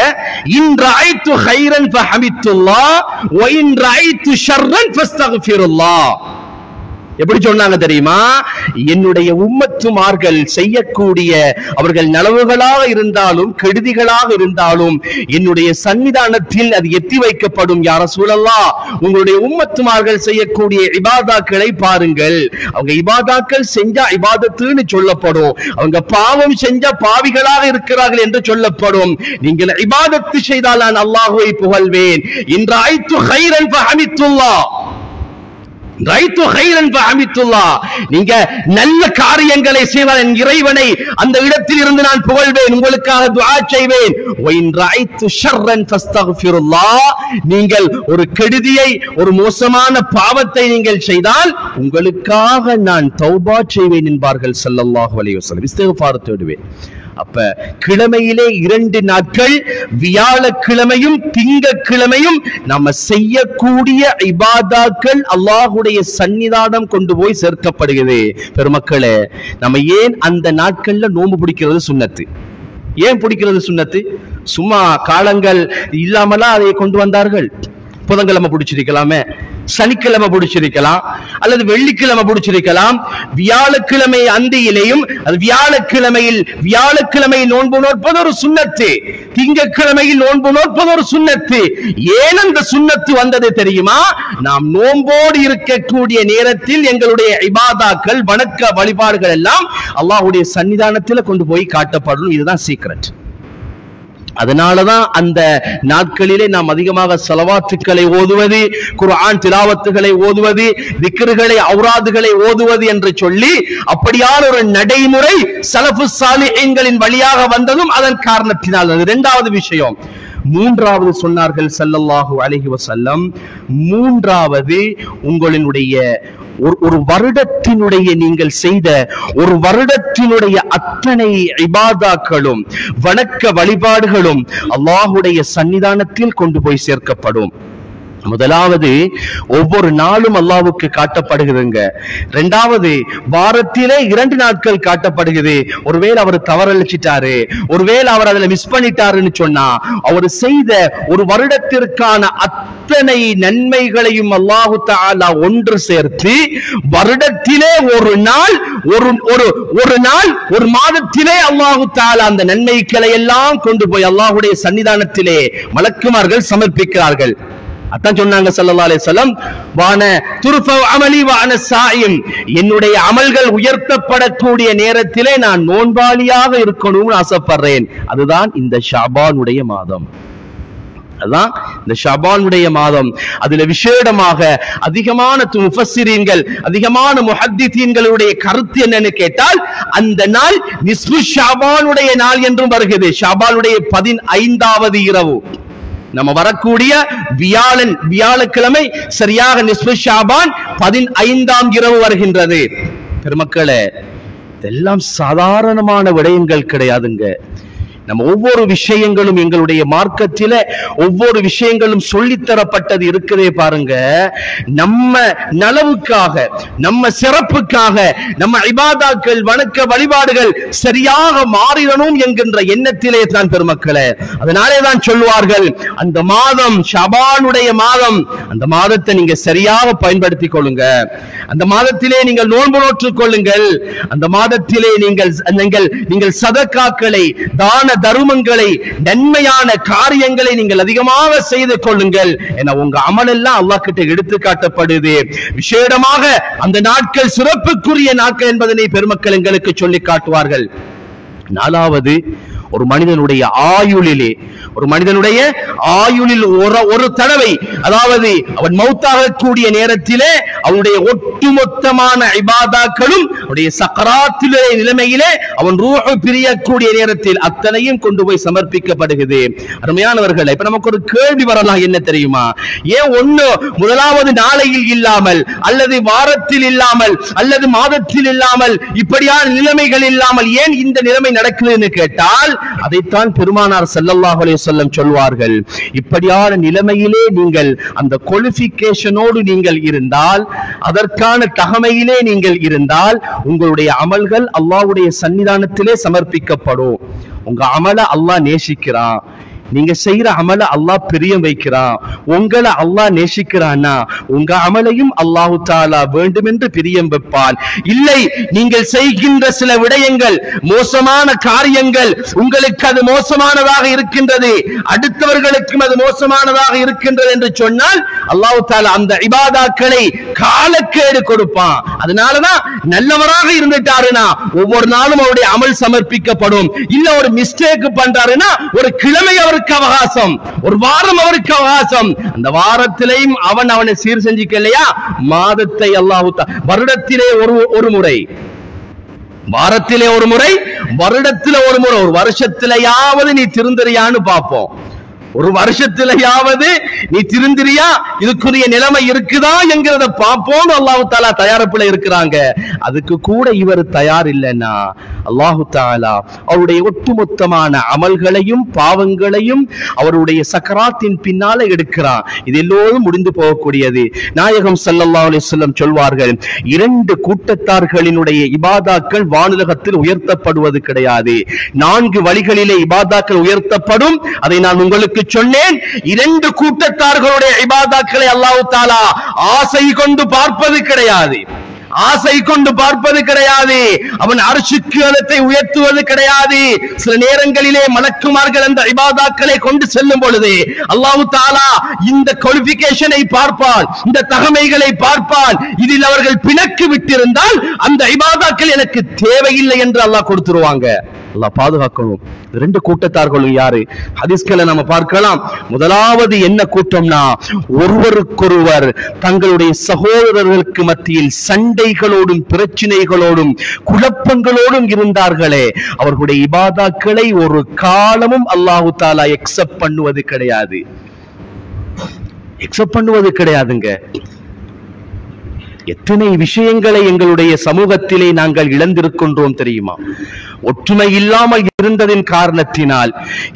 இன்றைத்து ஹைரன் ஃபஹமித்துல்லாஹ் வ இன்றைத்து ஷர்ரன் ஃபஸ்தக்ஃபிருல்லாஹ். எப்படி சொன்னாங்க தெரியுமா? என்னுடைய உம்மத்துமார்கள் செய்யக்கூடிய அவர்கள் நலவுகளாக இருந்தாலும் கெடுதிகளாக இருந்தாலும் என்னுடைய சன்னிதானத்தில் அது எத்தி வைக்கப்படும். யா ரசூலல்லாஹ், உங்களுடைய உம்மத்துமார்கள் செய்யக்கூடிய இபாதாக்களை பாருங்கள். அவங்க இபாதாக்கள் செஞ்சா இபாதத்துன்னு சொல்லப்படும், அவங்க பாவம் செஞ்சா பாவிகளாக இருக்கிறார்கள் என்று சொல்லப்படும். நீங்கள் இபாதத்து செய்தால் நான் அல்லாஹ்வை புகழ்வேன். இன்றைத்து ஹைரன் ஃபஹமித்துல்லாஹ், நீங்க நல்ல காரியங்களை செய்வார் என் இறைவனை அந்த இடத்தில் இருந்து நான் புகழ்வேன், உங்களுக்காக துஆ செய்வேன். நீங்கள் ஒரு கெடுதியை, ஒரு மோசமான பாவத்தை நீங்கள் செய்தால் உங்களுக்காக நான் தௌபா செய்வேன் என்பார்கள் ஸல்லல்லாஹு அலைஹி வஸல்லம். இஸ்திக்ஃபார் தேடுவேன். அப்ப கிழமையிலே 2 நாட்கள், வியாழக்கிழமையும் திங்கக்கிழமையும் நம்ம செய்யக்கூடிய இபாதாக்கள் அல்லாஹ்வுடைய சன்னிதானம் கொண்டு போய் சேர்க்கப்படுகிறது. பெருமக்களே, நம்ம ஏன் அந்த நாட்கள்ல நோன்பு பிடிக்கிறது சுன்னத்து? ஏன் பிடிக்கிறது சுன்னத்து? சும்மா காலங்கள் இல்லாமலாம் அதை கொண்டு வந்தார்கள். புதன்கிழமை பிடிச்சிருக்கலாமே, சனிக்கிழமை பிடிச்சிருக்கலாம், அல்லது வெள்ளிக்கிழமை பிடிச்சிருக்கலாம். வியாழக்கிழமை அந்தியிலேயும் அது வியாழக்கிழமையில் நோன்பு நோற்பது ஒரு சுன்னத்து, திங்கட்கிழமையில் நோன்பு நோற்பது ஒரு சுன்னத்து. ஏன் அந்த சுன்னத்து வந்தது தெரியுமா? நாம் நோன்போடு இருக்கக்கூடிய நேரத்தில் எங்களுடைய இபாதாக்கள், வணக்க வழிபாடுகள் எல்லாம் அல்லாஹ்வுடைய சன்னிதானத்தில் கொண்டு போய் காட்டப்படும். இதுதான் சீக்ரெட். அதனாலதான் அந்த நாட்களிலே நாம் அதிகமாக ஸலவாத்துக்களை ஓதுவது, குர்ஆன் திலாவத்துகளை ஓதுவது, திக்ருகளை, ஔராதுகளை ஓதுவது என்று சொல்லி அப்படியான ஒரு நடைமுறை ஸலஃபுஸ் ஸாலிஹீன்களின் வழியாக வந்ததும் அதன் காரணத்தினால். அது இரண்டாவது விஷயம். மூன்றாவது சொன்னார்கள் ஸல்லல்லாஹு அலைஹி வஸல்லம், மூன்றாவது உங்களுடைய ஒரு வருடத்தினுடைய நீங்கள் செய்த ஒரு வருடத்தினுடைய அத்தனை இபாதாக்களும் வணக்க வழிபாடுகளும் அல்லாஹ்வுடைய சன்னிதானத்தில் கொண்டு போய் சேர்க்கப்படும். முதலாவது, ஒவ்வொரு நாளும் அல்லாஹ்வுக்கு காட்டப்படுகிறதுங்க. இரண்டாவது, வாரத்திலே 2 நாட்கள் காட்டப்படுகிறது. ஒருவேளை அவர் தவறளிச்சிட்டாரு, ஒருவேளை அவர் அதுல மிஸ் பண்ணிட்டாருன்னு சொன்னா, அவர் செய்த ஒரு வருடத்திற்கான அத்தனை நன்மைகளையும் அல்லாஹ் தஆலா ஒன்று சேர்த்து வருடத்திலே ஒரு நாள், ஒரு மாதத்திலே அல்லாஹ் தஆலா அந்த நன்மைகளை எல்லாம் கொண்டு போய் அல்லாஹ்வுடைய சன்னிதானத்திலே மலக்குமார்கள் சமர்ப்பிக்கிறார்கள். அதான் சொன்னாங்க ஸல்லல்லாஹு அலைஹி வஸல்லம், வான துர்ஃபு அமலி வ அன ஸாயிம், என்னுடைய அமல்கள் உயர்த்தப்படக்கூடிய நேரத்திலே நான் நோன்பாளியாக இருக்கணும்னு ஆசைப்படுறேன். அதுதான் இந்த ஷஅபானுடைய மாதம். அதான் இந்த ஷாபானுடைய மாதம். அதுல விசேடமாக அதிகமான முஃபஸ்ஸிரீன்கள், அதிகமான முஹத்திதீன்களுடைய கருத்து என்னன்னு கேட்டால், அந்த நாள் நிஸ்ஃபு ஷாபானுடைய நாள் என்றும் வருகிறது. ஷாபானுடைய 15வது இரவு, நம்ம வரக்கூடிய வியாழக்கிழமை சரியாக நிஸ்ஃபு ஷாபான் 15ஆம் இரவு வருகின்றது. பெருமக்களே, இதெல்லாம் சாதாரணமான விடயங்கள் கிடையாதுங்க. நம்ம ஒவ்வொரு விஷயங்களும் எங்களுடைய மார்க்கத்தில ஒவ்வொரு விஷயங்களும் சொல்லித்தரப்பட்டது இருக்கிறதே பாருங்க. நம்ம நலவுக்காக, நம்ம சிறப்புக்காக, நம்ம இபாதாக்கள், வணக்க வழிபாடுகள் சரியாக மாறிடணும் என்கின்ற எண்ணத்திலே தான் பெருமக்களே. அதனாலே தான் சொல்வார்கள், அந்த மாதம் ஷாபானுடைய மாதம், அந்த மாதத்தை நீங்க சரியாக பயன்படுத்திக் கொள்ளுங்க. அந்த மாதத்திலே நீங்கள் நோன்பு நோற்றுக் கொள்ளுங்கள். அந்த மாதத்திலே நீங்கள் சதக்காக்களை, தான தருமங்களை, நன்மையான காரியங்களை நீங்கள் அதிகமாக செய்து கொள்ளுங்கள். என உங்க அமல் எல்லாம் அல்லாஹ் கிட்ட எடுத்து காட்டப்படுது. விசேடமாக அந்த நாட்கள் சிறப்புக்குரிய நாட்கள் என்பதனை பெருமக்கள் எங்களுக்கு சொல்லி காட்டுவார்கள். 4வது, ஒரு மனிதனுடைய ஆயுளில் ஒரு தடவை, அதாவது அவன் மௌத்தாகக்கூடிய நேரத்திலே அவனுடைய ஒட்டுமொத்தமான இபாதாக்களும் அவனுடைய சக்கராத்திலே நிலைமையிலே அவன் ரூஹ் பிரியக்கூடிய நேரத்தில் அத்தனையும் கொண்டு போய் சமர்ப்பிக்கப்படுகிறது. அருமையானவர்களே, இப்ப நமக்கு ஒரு கேள்வி வரலாம், என்ன தெரியுமா? ஏன் முதலாவது நாளையில் இல்லாமல், அல்லது வாரத்தில் இல்லாமல், அல்லது மாதத்தில் இல்லாமல், இப்படியான நிலைமைகள் இல்லாமல் ஏன் இந்த நிலைமை நடக்குதுன்னு கேட்டால், அதைத்தான் பெருமானார் ஸல்லல்லாஹு அலைஹி வஸல்லம் சொல்வார்கள். இப்படியான நிலைமையிலே நீங்கள் அந்த குவாலிஃபிகேஷனோடு நீங்கள் இருந்தால், அதற்கான தகமையிலே நீங்கள் இருந்தால், உங்களுடைய அமல்கள் அல்லாஹ்வுடைய சன்னிதானத்திலே சமர்ப்பிக்கப்படும். உங்க அமல அல்லாஹ் நேசிக்கிறான். நீங்க செய்யற அமல அல்லாஹ் பிரியம் வைக்கிறான். உங்களை அல்லாஹ் நேசிக்கிறான்னா உங்க அமலையும் அல்லாஹு தஆலா வேண்டும் என்று பிரியம் வைப்பான். இல்லை, நீங்கள் செய்கின்ற சில விடயங்கள், மோசமான காரியங்கள், உங்களுக்கு அது மோசமானதாக இருக்கின்றது, அடுத்தவர்களுக்கும் அது மோசமானதாக இருக்கின்றது என்று சொன்னால் அல்லாஹு தஆலா அந்த இபாதாக்களை காலக்கேடு கொடுப்பான். அதனாலதான் நல்லவராக இருந்துட்டாருன்னா ஒவ்வொரு நாளும் அவருடைய அமல் சமர்ப்பிக்கப்படும். இல்ல ஒரு மிஸ்டேக் பண்றாருன்னா ஒரு கிழமை அவருக்கு அவகாசம், ஒரு வாரம் அவருக்கு அவகாசம். அந்த வாரத்திலேயும் அவனை சீர் செஞ்சிக்கலையா, மாதத்தை அல்லாஹ் வருடத்திலே ஒரு முறை, வாரத்திலே ஒரு முறை, வருடத்திலே ஒரு முறை, ஒரு வருஷத்திலேயாவது நீ திருந்தறியான்னு பார்ப்போம். ஒரு வருஷத்திலேயாவது நீ திருந்திரியா, இதுக்குரிய நிலைமை இருக்குதா என்கிறத பார்ப்போம். அல்லாஹு தஆலா தயாரிப்புல இருக்கிறாங்க. அதுக்கு கூட இவர் தயார் இல்லைன்னா அல்லாஹு தஆலா அவருடைய ஒட்டுமொத்தமான அமல்களையும் பாவங்களையும் அவருடைய சக்கராத்தின் பின்னால எடுக்கிறான். இது எல்லோரும் முடிந்து போகக்கூடியது. நாயகம் ஸல்லல்லாஹு அலைஹி வஸல்லம் சொல்வார்கள், 2 கூட்டத்தார்களினுடைய இபாதாக்கள் வானுலகத்தில் உயர்த்தப்படுவது கிடையாது. 4 வழிகளிலே இபாதாக்கள் உயர்த்தப்படும். அதை நான் உங்களுக்கு சொன்னேன். 2 கூட்டத்தார்களுடைய இபாதாக்களை அல்லாஹ் தஆலா ஆசை கொண்டு பார்ப்பது கிடையாது. ஆசை கொண்டு பார்ப்பது கிடையாது. அவன் அர்ஷுக்கு அதத்தை உயர்த்துவது கிடையாது. சில நேரங்களிலே மலக்குமார்கள் அந்த இபாதாக்களை கொண்டு செல்லும் பொழுது அல்லாஹ் தஆலா இந்த குவாலிஃபிகேஷனை பார்ப்பான், இந்த தகமைகளை பார்ப்பான். இதில் அவர்கள் பிணக்கு விட்டிருந்தால் அந்த இபாதாக்கள் எனக்கு தேவையில்லை என்று அல்லாஹ் கொடுத்துருவாங்க. அல்லாஹ் பாதுகாக்கணும். 2 கூட்டத்தார்களும் யாரு? ஹதீஸ்களை நம்ம பார்க்கலாம். முதலாவது என்ன கூட்டம்னா, ஒருவருக்கொருவர் தங்களுடைய சகோதரர்களுக்கு மத்தியில் சண்டைகளோடும் பிரச்சனைகளோடும் குழப்பங்களோடும் இருந்தார்களே, அவர்களுடைய இபாதாக்களை ஒரு காலமும் அல்லாஹ் தஆலா எக்ஸெப்ட் பண்ணுவது கிடையாது. எக்ஸெப்ட் பண்ணுவது கிடையாதுங்க. எத்தனை விஷயங்களை எங்களுடைய சமூகத்திலே நாங்கள் இழந்திருக்கின்றோம் தெரியுமா? ஒற்றுமை இல்லாமல் இருந்ததின் காரணத்தினால்,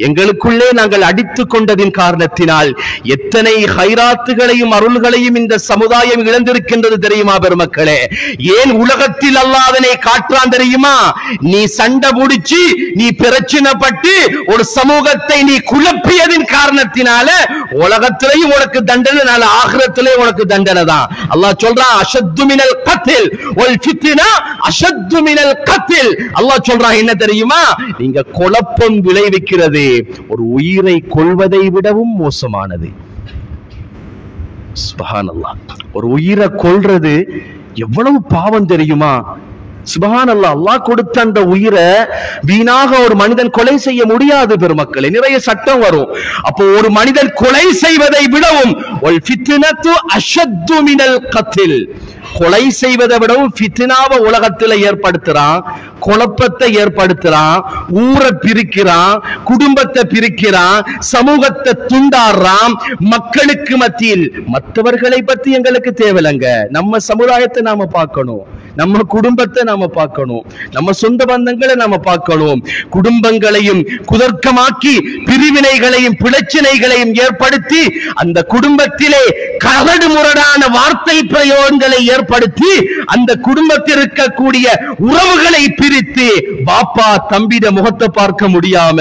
எங்களுக்குள்ளே நாங்கள் அடித்துக் கொண்டதின் காரணத்தினால் எத்தனை ஹைராத்துகளையும் அருள்களையும் இந்த சமுதாயம் இழந்திருக்கின்றது தெரியுமா பெருமக்களே? ஏன் உலகத்தில் அல்லாஹ் அதனை காட்டுறான் தெரியுமா? நீ சண்டை முடிச்சு, நீ பிரச்சனைப்பட்டு ஒரு சமூகத்தை நீ குழப்பியதின் காரணத்தினால உலகத்திலேயும் உனக்கு தண்டனை, நாளை ஆகிரத்திலே உனக்கு தண்டனை தான். அல்லாஹ் சொல்றான், அஷத்து மினல் கத்ல் வல் ஃபித்னா அஷத்து மினல் கத்ல். அல்லாஹ் சொல்றான் என்ன தெரியுமா? நீங்க குழப்பம் விளைவிக்கிறது ஒரு உயிரை கொல்வதை விடவும் மோசமானது. சுப்ஹானல்லாஹ். ஒரு உயிரை கொல்றது எவ்வளவு பாவம் தெரியுமா? சுப்ஹானல்லாஹ், அல்லாஹ் கொடுத்த அந்த உயிரை வீணாக ஒரு மனிதன் கொலை செய்ய முடியாது பெருமக்களே. நிறைய சட்டம் வரும். அப்போ ஒரு மனிதன் கொலை செய்வதை விடவும் வல் ஃபித்னத்து அஷத்து மினல் கத்ல், கொலை செய்வதை விடவும் ஃபித்னாவை உலகத்துல ஏற்படுத்துறான், குழப்பத்தை ஏற்படுத்துறான், ஊரை பிரிக்கிறான், குடும்பத்தை பிரிக்கிறான், சமூகத்தை துண்டாடுறான். மக்களுக்கு மத்தியில் மற்றவர்களை பத்தி எங்களுக்கு தேவையில்லைங்க. நம்ம சமுதாயத்தை நாம பார்க்கணும், நம்ம குடும்பத்தை நாம பார்க்கணும், நம்ம சொந்த பந்தங்களை நாம பார்க்கணும். குடும்பங்களையும் குதர்க்கமாக்கி பிரிவினைகளையும் பிரச்சனைகளையும் ஏற்படுத்தி அந்த குடும்பத்திலே கரடு முரடான வார்த்தை பிரயோகங்களை ஏற்படுத்தி அந்த குடும்பத்தில் இருக்கக்கூடிய உறவுகளை பிரித்து பாப்பா தம்பிட முகத்தை பார்க்க முடியாம,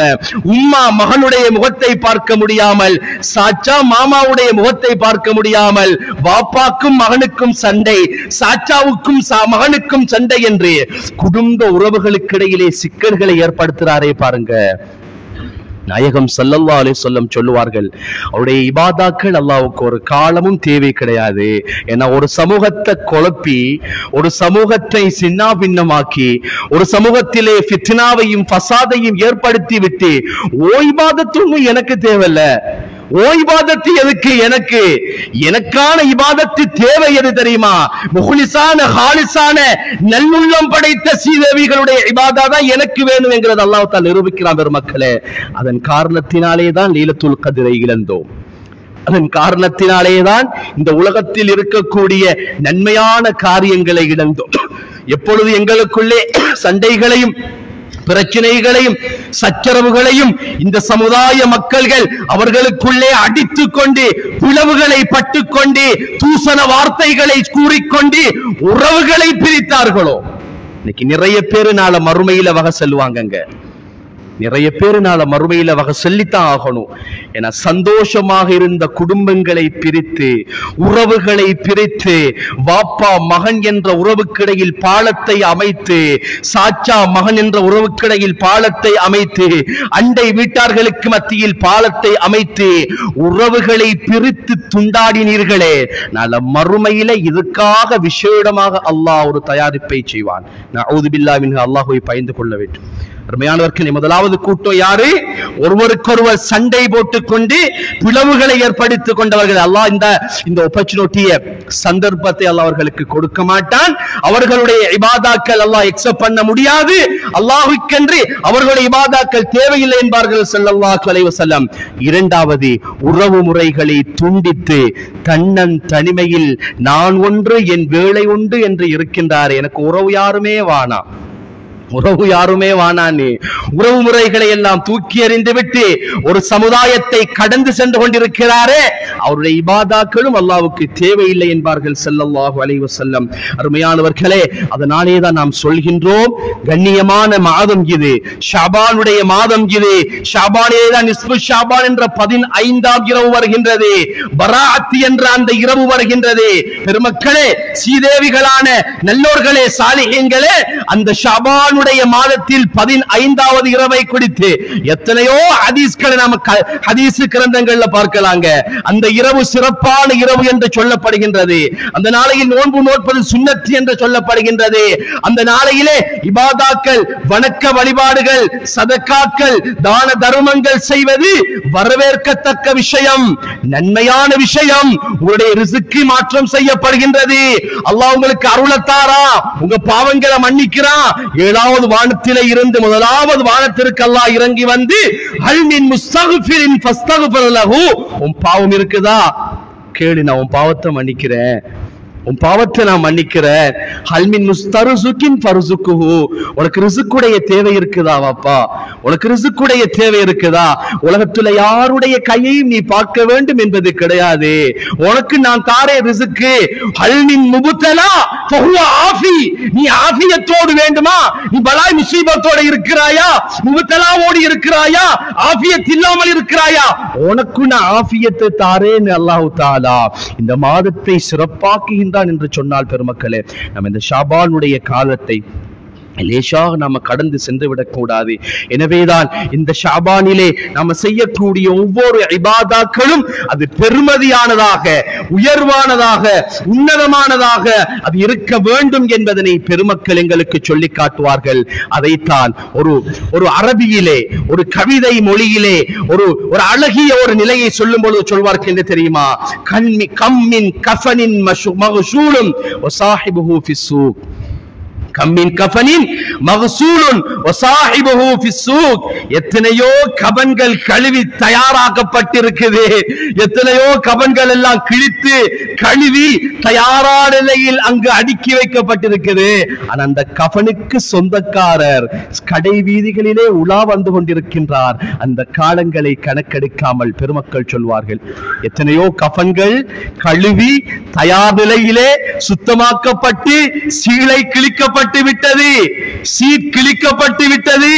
உம்மா மகனுடைய முகத்தை பார்க்க முடியாமல், சாச்சா மாமாவுடைய முகத்தை பார்க்க முடியாமல், பாப்பாக்கும் மகனுக்கும் சண்டை, சாச்சாவுக்கும் மகனுக்கும் சண்டை என்று குடும்ப உறவுகளுக்கு இடையிலே சிக்கல்களை ஏற்படுத்துறாரே பாருங்க. நாயகம் ஸல்லல்லாஹு அலைஹி வஸல்லம் சொல்லுவார்கள், அவருடைய இபாதாக்கள் அல்லாஹ்வுக்கு ஒரு காலமும் தேவை கிடையாது. ஏன்னா ஒரு சமூகத்தை குழப்பி, ஒரு சமூகத்தை சின்னா பின்னமாக்கி, ஒரு சமூகத்திலே ஃபித்னாவையும் ஃபசாதையும் ஏற்படுத்தி விட்டு ஓ இபாதத்தும் எனக்கு தேவையில்லை, ஓ இபாதத்து எதுக்கு, எனக்கான இபாதத்து தேவை எது தெரியுமா? முஹ்லிஸான ஹாலிஸான நல்லுள்ளம் படைத்த சீதேவிகளுடைய இபாதா தான் எனக்கு வேணும் என்கிறது அல்லாஹ் தஆலா நிரூபிக்கிறான் பெருமக்களே. அதன் காரணத்தினாலே தான் லீலத்துல் கத்ரை இழந்தோம். அதன் காரணத்தினாலே தான் இந்த உலகத்தில் இருக்கக்கூடிய நன்மையான காரியங்களை இழந்தோம். எப்பொழுது எங்களுக்குள்ளே சண்டைகளையும் பிரச்சனைகளையும் சச்சரவுகளையும் இந்த சமுதாய மக்கள்கள் அவர்களுக்குள்ளே அடித்துக் கொண்டு பிளவுகளை பட்டுக்கொண்டு தூசண வார்த்தைகளை கூறிக்கொண்டு உறவுகளை பிரித்தார்களோ, இன்னைக்கு நிறைய பேரு நாள மறுமையில வகை செல்வாங்க. நிறைய பேரு நாள மறுமையில வகை சொல்லித்தான் ஆகணும். ஏன்னா சந்தோஷமாக இருந்த குடும்பங்களை பிரித்து, உறவுகளை பிரித்து, வாப்பா மகன் என்ற உறவுக்கிடையில் பாலத்தை அமைத்து, சாச்சா மகன் என்ற உறவுக்கிடையில் பாலத்தை அமைத்து, அண்டை வீட்டார்களுக்கு மத்தியில் பாலத்தை அமைத்து உறவுகளை பிரித்து துண்டாடினீர்களே, நாள மறுமையில இதுக்காக விசேடமாக அல்லாஹ் ஒரு தயாரிப்பை செய்வான். நஊது பில்லாஹ் மின்ஹு, அல்லாஹ்வை பயந்து கொள்ள வேண்டும். அருமையானவர்களே, முதலாவது கூட்டம் யாரு? ஒருவருக்கொருவர் சண்டை போட்டுக் கொண்டு பிளவுகளை ஏற்படுத்திக் கொண்டவர்கள். அல்லாஹ் இந்த ஆப்பர்ச்சுனிட்டியை, சந்தர்ப்பத்தை அல்லாஹ் அவர்களுக்கு கொடுக்க மாட்டான். அவர்களுடைய இபாதாக்கள் அல்லாஹ் எக்ஸெப்ட் பண்ண முடியாது. அல்லாஹ்வுக்கென்று அவர்களுடைய இபாதாக்கள் தேவையில்லை என்பார்கள் ஸல்லல்லாஹு அலைஹி வஸல்லம். இரண்டாவது, உறவு முறைகளை துண்டித்து தன்னன் தனிமையில் நான் ஒன்று என் வேலை உண்டு என்று இருக்கின்றார். எனக்கு உறவு யாருமே வானா, உறவு யாருமே வானானே, உறவு முறைகளை எல்லாம் தூக்கி எறிந்து விட்டு ஒரு சமுதாயத்தை கடந்து சென்று கொண்டிருக்கிறாரே, அவருடைய இபாதாக்களும் அல்லாஹ்வுக்கு தேவையில்லை என்பார்கள் ஸல்லல்லாஹு அலைஹி வஸல்லம். அருமையானவர்களே, அதனாலே தான் நாம் சொல்கின்றோம், கண்ணியமான மாதம் இது, ஷாபானுடைய மாதம் இது. ஷாபானிலே தான் நிஸ்பு ஷாபான் என்ற 15ஆம் இரவு வருகின்றது, பராஅத் என்ற அந்த இரவு வருகின்றது. பெருமக்களே, சீதேவிகளான நல்லோர்களே, சாலிஹீன்களே, அந்த ஷாபான் மாதத்தில் 15வது இரவை குறித்து எத்தனையோ ஹதீஸ்களை நாம ஹதீஸ் கிரந்தங்கள்ல பார்க்கலாங்க. அந்த இரவு சிறப்பான இரவு என்று சொல்லப்படுகின்றது. அந்த நாளையில் நோன்பு நோற்பது சுன்னத் என்று சொல்லப்படுகின்றது. அந்த நாளையிலே இபாதாக்கள், வணக்க வழிபாடுகள், சதக்காக்கள், தான தர்மங்கள் செய்வது வரவேற்கத்தக்க விஷயம், நன்மையான விஷயம். உங்களுடைய ரிஸ்க் மாற்றம் செய்யப்படுகின்றது. அல்லாஹ் உங்களுக்கு அருளத்தாரா, உங்க பாவங்களை மன்னிக்கிறான். 7வது வானத்திலே இருந்து முதலாவது வானத்திற்கு அல்லாஹ் இறங்கி வந்து, ஹல் மின் முஸ்தக்ஃபிரின் ஃபஸ்தக்ஃபிர் லஹு, உன் பாவம் இருக்குதா கேளு, நான் உன் பாவத்தை மன்னிக்கிறேன், உன் பாவத்தை நான் மன்னிக்கிறேன். ஹல்மின் முஸ்தர்சுகின் ஃபர்சுகுஹு, உனக்கு ரிஸ்குடைய தேவை இருக்குதா வாப்பா, உனக்கு ரிஸ்குடைய தேவை இருக்குதா? உலகத்துல யாருடைய கையையும் நீ பார்க்க வேண்டும் என்பது கிடையாது. உனக்கு நான் தாரே ரிஸ்க். ஹல்மின் முபுத்தலா ஃபஹுவ ஆஃபி, நீ ஆஃபியத்தோடு வேண்டுமா? நீ பலாய் முசீபத்தோட இருக்கிறாயா, முபுத்தலாவோடு இருக்கிறாயா, ஆஃபியத் இல்லாமல் இருக்கிறாயா? உனக்கு நான் ஆஃபியத்தை தாரேன்னு அல்லாஹ் தஆலா இந்த மாதத்தை சிறப்பாக்குகின்றான் என்று சொன்னால், பெருமக்களே, நம்ம இந்த ஷாபானுடைய காலத்தை லேசாக நாம கடந்து சென்று விடக்கூடாது. எனவேதான் இந்த ஷாபானிலே நாம செய்யக்கூடிய ஒவ்வொரு இபாதாக்களும் அது பெருமதியானதாக, உயர்வானதாக, உன்னதமானதாக அது இருக்க வேண்டும் என்பதனை பெருமக்கள் எங்களுக்கு சொல்லி காட்டுவார்கள். அதைத்தான் ஒரு அரபியிலே, ஒரு கவிதை மொழியிலே ஒரு அழகிய ஒரு நிலையை சொல்லும் பொழுது சொல்வார்கள். என்ன தெரியுமா? கம்மின் கஃபனின் மக்ஷூலும் வசாஹிபுஹு ஃபிஸ்ஸூக். கம்மின் கஃபனின் மக்சூலுன் வசாஹிபுஹு ஃபிஸ்ஸூக். எத்தனையோ கபன்கள் கழுவி தயாராக்கப்பட்டிருக்குது, எத்தனையோ கபன்கள் எல்லாம் கிழித்து கழுவி தயாரான நிலையில் அங்கு அடுக்கி வைக்கப்பட்டிருக்குது. ஆனா அந்த கஃபனுக்கு சொந்தக்காரர் கடை வீதிகளிலே உலா வந்து கொண்டிருக்கின்றார். அந்த காலங்களை கணக்கெடுக்காமல் பெருமக்கள் சொல்வார்கள், எத்தனையோ கஃபன்கள் கழுவி தயார் நிலையிலே சுத்தமாக்கப்பட்டு சீலை கிழிக்கப்பட்டு விட்டது, சீட் கிழிக்கப்பட்டு விட்டது,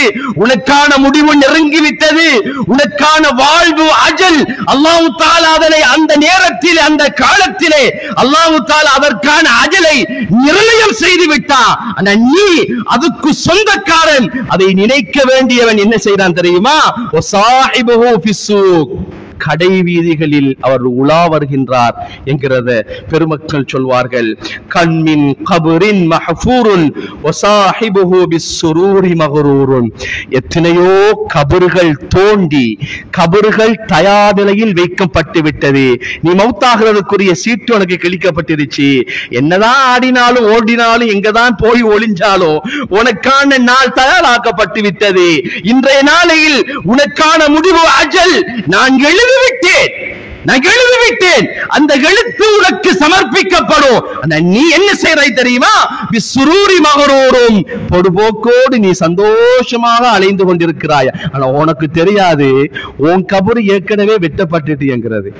உனக்கான முடிவு நெருங்கி விட்டது, உனக்கான வாழ்வு அஜல் அல்லாஹ் தஆலா அதனை அந்த நேரத்தில், அந்த காலத்திலே அல்லாஹ் தஆலா அதற்கான அஜலை நிர்ணயம் செய்து விட்டான். ஆனா நீ அதுக்கு சொந்தக்காரன், அதை நினைக்க வேண்டியவன் என்ன செய்றான் தெரியுமா? வசாஹிபுஹு ஃபிஸ்ஸூக். கடை வீதிகளில் அவர் உலா வருகின்றார் என்கிறத பெருமக்கள் சொல்வார்கள். கண்மின் கபரின் மஹ்ஃபூருன் வசாஹிபுஹு பிஸ்ஸுரூரி மக்ரூருன். எத்தனையோ கபர்கள் தோண்டி, கபர்கள் தயார் நிலையில் வைக்கப்பட்டு விட்டது. நீ மௌத்தாகிறதுக்குரிய சீட்டு உனக்கு கிழிக்கப்பட்டிருச்சு. என்னதான் ஆடினாலும் ஓடினாலும் எங்கதான் போய் ஒளிஞ்சாலும் உனக்கான நாள் தயாராக்கப்பட்டு விட்டது. இன்றைய நாளையில் உனக்கான முடிவு அஜல் நான் எழுதிவிட்டேன். அந்த எழுத்து உனக்கு சமர்ப்பிக்கப்படும். நீ என்ன செய்றாய் தெரியுமா? பிஸ்ஸுரூரி மக்ரூரும். பொடுபோக்கோடு நீ சந்தோஷமாக அலைந்து கொண்டிருக்கிறாய். ஆனா உனக்கு தெரியாது உன் கபர் ஏற்கனவே வெட்டப்பட்டுட்டு என்கிறது.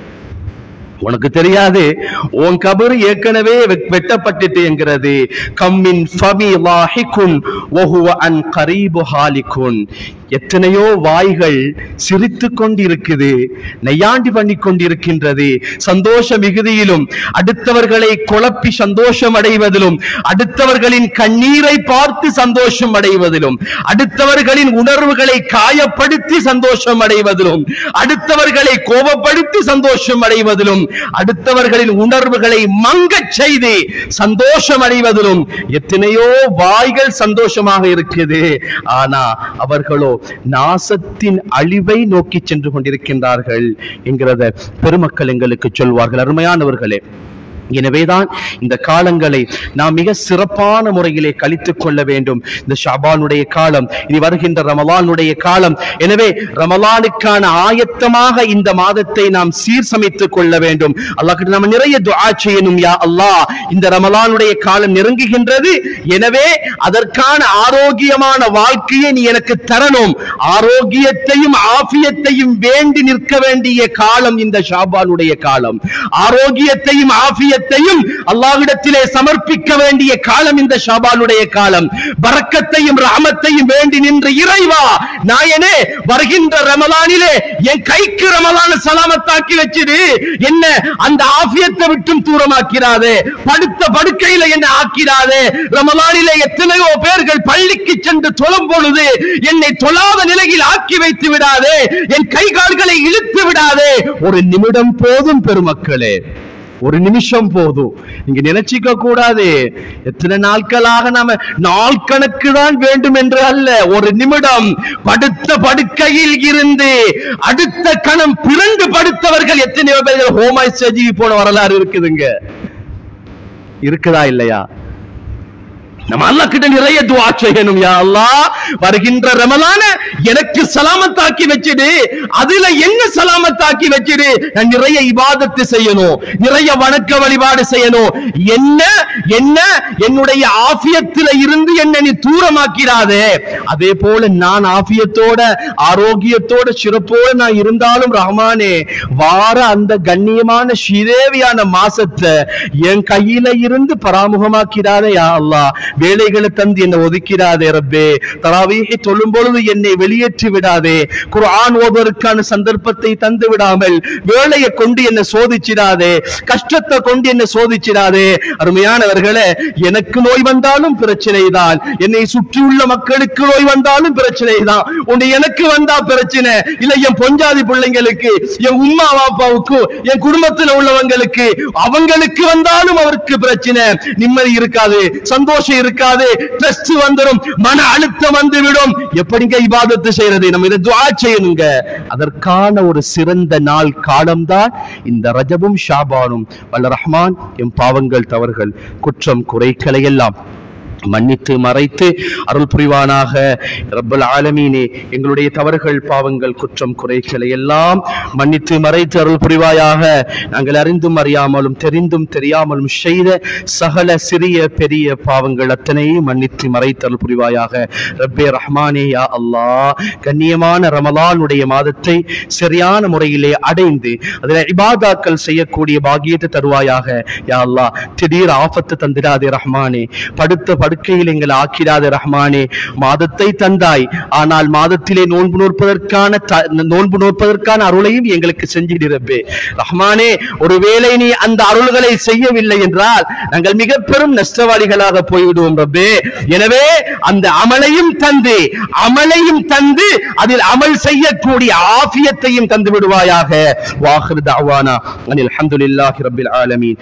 உனக்கு தெரியாது உன் கபர் ஏற்கனவே வெட்டப்பட்டுட்டு என்கிறது. கம்மின் ஃபமி லாஹிகுன் வஹுவ அன் கரீபு ஹாலிகுன். எத்தனையோ வாய்கள் சிரித்து கொண்டிருக்குது, நையாண்டி பண்ணி கொண்டிருக்கின்றது. சந்தோஷ மிகுதியிலும், அடுத்தவர்களை குழப்பி சந்தோஷம் அடைவதிலும், அடுத்தவர்களின் கண்ணீரை பார்த்து சந்தோஷம் அடைவதிலும், அடுத்தவர்களின் உணர்வுகளை காயப்படுத்தி சந்தோஷம் அடைவதிலும், அடுத்தவர்களை கோபப்படுத்தி சந்தோஷம் அடைவதிலும், அடுத்தவர்களின் உணர்வுகளை மங்கச் செய்து சந்தோஷம் அடைவதிலும் எத்தனையோ வாய்கள் சந்தோஷமாக இருக்குது. ஆனா அவர்களோ நாசத்தின் அழிவை நோக்கி சென்று கொண்டிருக்கின்றார்கள் என்கிறத பெருமக்கள் எங்களுக்கு சொல்வார்கள். அருமையானவர்களே, எனவேதான் இந்த காலங்களை நாம் மிக சிறப்பான முறையிலே கழித்துக் கொள்ள வேண்டும். இந்த ஷாபானுடைய காலம், இனி வருகின்ற ரமலானுடைய காலம். எனவே ரமலானுக்கான ஆயத்தமாக இந்த மாதத்தை நாம் சீர்சமைத்துக் கொள்ள வேண்டும். அல்லாஹ் கிட்ட நம்ம நிறைய துஆ செய்யணும். யா அல்லாஹ், இந்த ரமலானுடைய காலம் நெருங்குகின்றது, எனவே அதற்கான ஆரோக்கியமான வாழ்க்கையை நீ எனக்கு தரணும். ஆரோக்கியத்தையும் ஆஃபியத்தையும் வேண்டி நிற்க வேண்டிய காலம் இந்த ஷாபானுடைய காலம். ஆரோக்கியத்தையும் ஆஃபியத்தையும் அல்லாஹ்விடத்திலே சமர்ப்பிக்க வேண்டிய காலம் இந்த ஷாபானுடைய காலம். பரக்கத்தையும் ரஹமத்தையும் வேண்டி நின்ற இறைவா, நாயனே, வருகின்ற ரமலானிலே என் கைக்கு ரமலான சலாமத்தாக்கி வச்சிடு, என்ன அந்த ஆஃபியத்தை விட்டும் தூரமாக்கிறாதே, படுத்த படுக்கையில என்ன ஆக்கிறாதே. ரமலானிலே எத்தனையோ பேர்கள் பள்ளிக்கு சென்று தொழும் பொழுது என்னை தொழாத நிலையில் ஆக்கி வைத்து விடாதே, என் கை கால்களை இழுத்து விடாதே. ஒரு நிமிடம் போதும் பெருமக்களே, ஒரு நிமிஷம் போதும். நீங்க நினைச்சிக்க கூடாது எத்தனை நாட்களாக நாம நாள் கணக்கு தான் வேண்டும் என்று அல்ல. ஒரு நிமிடம் படுத்த படுக்கையில் இருந்து அடுத்த கணம் பிறந்து படுத்தவர்கள் எத்தனையோ பேர்கள் ஹோமாய் சஜீவி போன வரலாறு இருக்குதுங்க. இருக்குதா இல்லையா? நம்ம அல்லாஹ் கிட்ட நிறைய துஆ செய்யணும். யா அல்லாஹ், வருகின்ற ரமலான எனக்கு சலாமத்தாக்கி வச்சிடு. அதுல என்ன சலாமத்தாக்கி வச்சிடு? நான் நிறைய இபாதத்து செய்யணும், நிறைய வணக்க வழிபாடு செய்யணும். என்ன என்னுடைய ஆஃபியத்தில இருந்து என்ன நீ தூரமாக்கிறாதே. அதே போல நான் ஆஃபியத்தோட ஆரோக்கியத்தோட சிறப்போட நான் இருந்தாலும் ரஹ்மானே வார அந்த கண்ணியமான ஸ்ரீதேவியான மாசத்தை என் கையில இருந்து பராமுகமாக்கிறாரே யா அல்லாஹ். வேலைகளை தந்து என்னை ஒதுக்கிறாதே ரப்பே. தராவீஹை தொழும் பொழுது என்னை வெளியேற்றி விடாதே. குர்ஆன் ஓதுவதற்கான சந்தர்ப்பத்தை தந்து விடாமல் வேலையை கொண்டு என்னை சோதிச்சிடாதே, கஷ்டத்தை கொண்டு என்னை சோதிச்சிடாதே. அருமையானவர்களே, எனக்கு நோய் வந்தாலும் பிரச்சனை தான், என்னை சுற்றியுள்ள மக்களுக்கு நோய் வந்தாலும் பிரச்சனை தான். உன்னை எனக்கு வந்தா பிரச்சனை இல்ல, என் பொஞ்சாதி பிள்ளைங்களுக்கு, என் உம்மா பாப்பாவுக்கு, என் குடும்பத்தில் உள்ளவங்களுக்கு, அவங்களுக்கு வந்தாலும் அவருக்கு பிரச்சனை. நிம்மதி இருக்காது, சந்தோஷம் இருக்காது, ஸ்ட்ரெஸ் வந்துடும், மன அழுத்தம் வந்துவிடும். எப்படிங்க இபாதத்து செய்யறது? நம்ம இதை துஆ செய்யணுங்க. அதற்கான ஒரு சிறந்த நாள் காலம்தான் இந்த ரஜபும் ஷாபானும். வல்ல ரஹ்மான் எம் பாவங்கள் தவறுகள் குற்றம் குறைகளை எல்லாம் மன்னித்து மறைத்து அருள் புரிவானாக. ரப்பல் ஆலமீனே, எங்களுடைய தவறுகள் பாவங்கள் குற்றம் குறைகளை எல்லாம் மன்னித்து மறைத்து அருள் புரிவாயாக. நாங்கள் அறிந்தும் அறியாமலும் தெரிந்தும் தெரியாமலும் செய்த சகல சிறிய பெரிய பாவங்கள் அத்தனையும் மன்னித்து மறைத்து அருள் புரிவாயாக. ரப்பே ரஹ்மானே, யா அல்லாஹ், கண்ணியமான ரமலானுடைய மாதத்தை சரியான முறையிலே அடைந்து அதில் இபாதாக்கள் செய்யக்கூடிய பாக்கியத்தை தருவாயாக. யா அல்லாஹ், திடீர் ஆபத்து தந்திராதே ரஹ்மானே, படுத்த படுக்கையில் எங்களை ஆக்கிடாதே ரஹ்மானே. மாதத்தை தந்தாய், ஆனால் மாதத்திலே நோன்பு நோற்பதற்கான அருளையும் எங்களுக்கு செஞ்சிடிரப்பே ரஹ்மானே. ஒருவேளை நீ அந்த அருள்களை செய்யவில்லை என்றால் நாங்கள் மிக பெரும் நஷ்டவாளிகளாக போய்விடுவோம் ரப்பே. எனவே அந்த அமலையும் தந்து அதில் அமல் செய்யக்கூடிய ஆஃபியத்தையும் தந்து விடுவாயாக. வாஹிர் தஅவானா அனில் ஹம்துலில்லாஹி ரப்பில் ஆலமீன்.